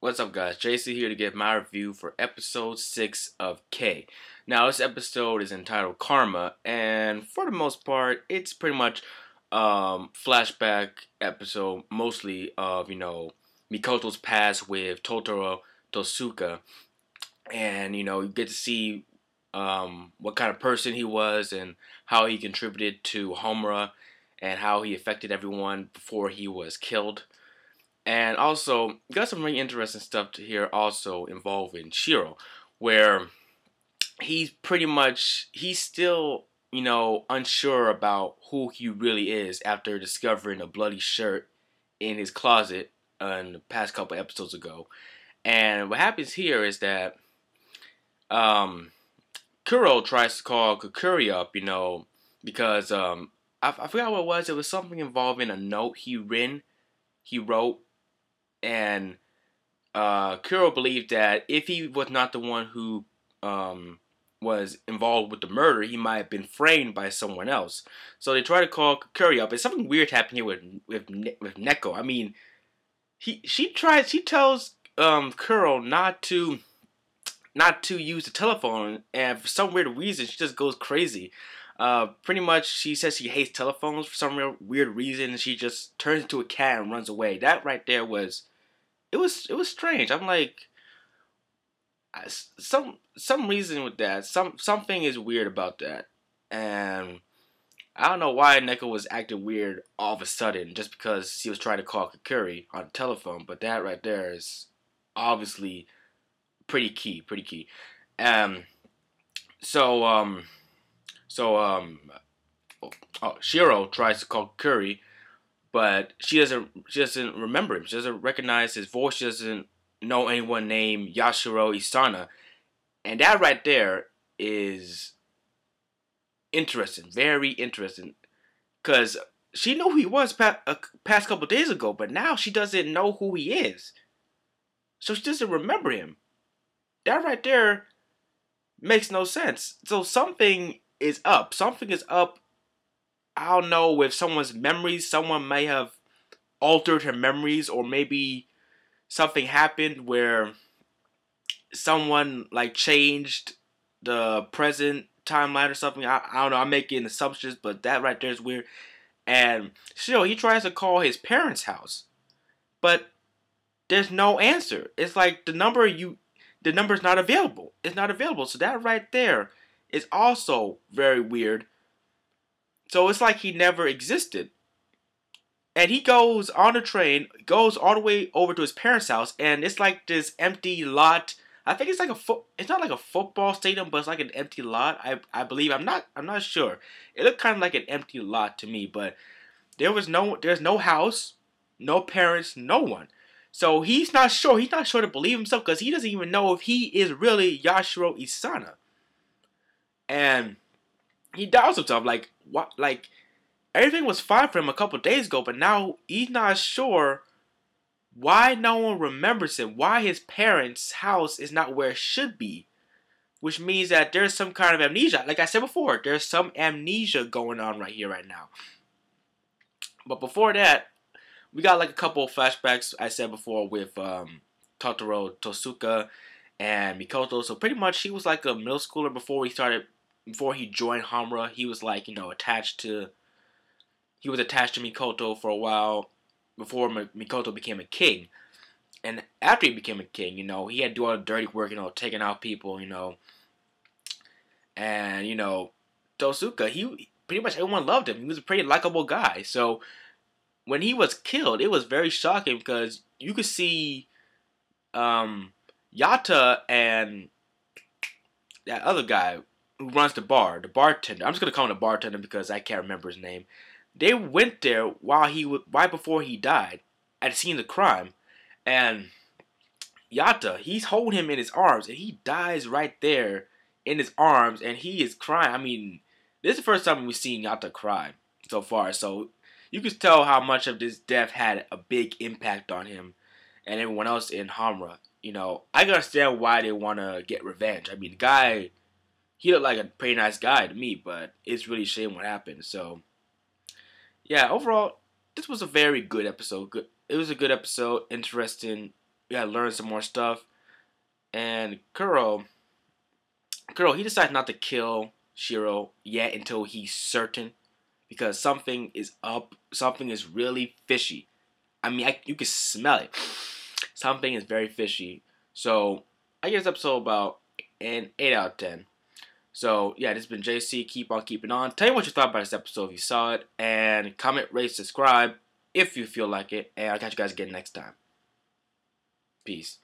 What's up, guys? JC here to give my review for episode 6 of K. Now, this episode is entitled Karma, and for the most part, it's pretty much flashback episode, mostly of Mikoto's past with Totoro Tosuka, and you get to see what kind of person he was and how he contributed to Homura and how he affected everyone before he was killed. And also, got some really interesting stuff to hear also involving Shiro, where he's still, unsure about who he really is after discovering a bloody shirt in his closet in the past couple episodes ago. And what happens here is that um, Kuro tries to call Kukuri up, because I forgot what it was. It was something involving a note he wrote, and Kuro believed that if he was not the one who was involved with the murder, he might have been framed by someone else. So they try to call Kuri up, and something weird happened here with Neko. I mean, she tells Kuro not to use the telephone, and for some weird reason, she just goes crazy. Pretty much, she says she hates telephones for some real weird reason, and she just turns into a cat and runs away. That right there was it was strange. I'm like, some reason with that. Something is weird about that, and I don't know why Neko was acting weird all of a sudden just because he was trying to call Kakuri on the telephone. But that right there is obviously pretty key, pretty key. Um, so um, Shiro tries to call Kakuri, but she doesn't remember him. She doesn't recognize his voice. She doesn't know anyone named Yashiro Isana, and that right there is interesting, very interesting, because she knew who he was past couple days ago, but now she doesn't know who he is, so she doesn't remember him. That right there makes no sense. So something is up. Something is up. I don't know, with someone's memories. Someone may have altered her memories, or maybe something happened where someone like changed the present timeline or something. I don't know. I'm making assumptions, but that right there is weird. And still, he tries to call his parents' house, but there's no answer. It's like the number's not available. It's not available. So that right there is also very weird. So it's like he never existed. And he goes on a train, goes all the way over to his parents' house, and it's like this empty lot. I think it's like it's not like a football stadium, but it's like an empty lot. I believe. I'm not sure. It looked kind of like an empty lot to me, but there's no house, no parents, no one. So he's not sure. He's not sure to believe himself because he doesn't even know if he is really Yashiro Isana. And he doubts himself. Like what? Like everything was fine for him a couple days ago, but now he's not sure why no one remembers him, why his parents' house is not where it should be, which means that there's some kind of amnesia. Like I said before, there's some amnesia going on right here, right now. But before that, we got like a couple of flashbacks, I said before, with Totoro Tosuka and Mikoto. So pretty much he was like a middle schooler before he joined Homura. He was like, he was attached to Mikoto for a while before Mikoto became a king. And after he became a king, he had to do all the dirty work, taking out people, And, Tosuka, he pretty much everyone loved him. He was a pretty likable guy. So when he was killed, it was very shocking because you could see Yata and that other guy who runs the bar, the bartender. I'm just gonna call him the bartender because I can't remember his name. They went there right before he died, at the scene of the crime, and Yata, he's holding him in his arms, and he dies right there in his arms, and he is crying. I mean, this is the first time we've seen Yata cry so far, so you can tell how much of this death had a big impact on him and everyone else in Hamra. I can understand why they want to get revenge. I mean, the guy, he looked like a pretty nice guy to me, but it's really a shame what happened. So, yeah, overall, this was a very good episode. It was a good episode, interesting. we gotta learn some more stuff. And Kuro, he decides not to kill Shiro yet until he's certain, because something is up. Something is really fishy. I mean, you can smell it. Something is very fishy. So I give this episode about an 8 out of 10. So yeah, this has been JC. Keep on keeping on. Tell me what you thought about this episode if you saw it, and comment, rate, subscribe if you feel like it. And I'll catch you guys again next time. Peace.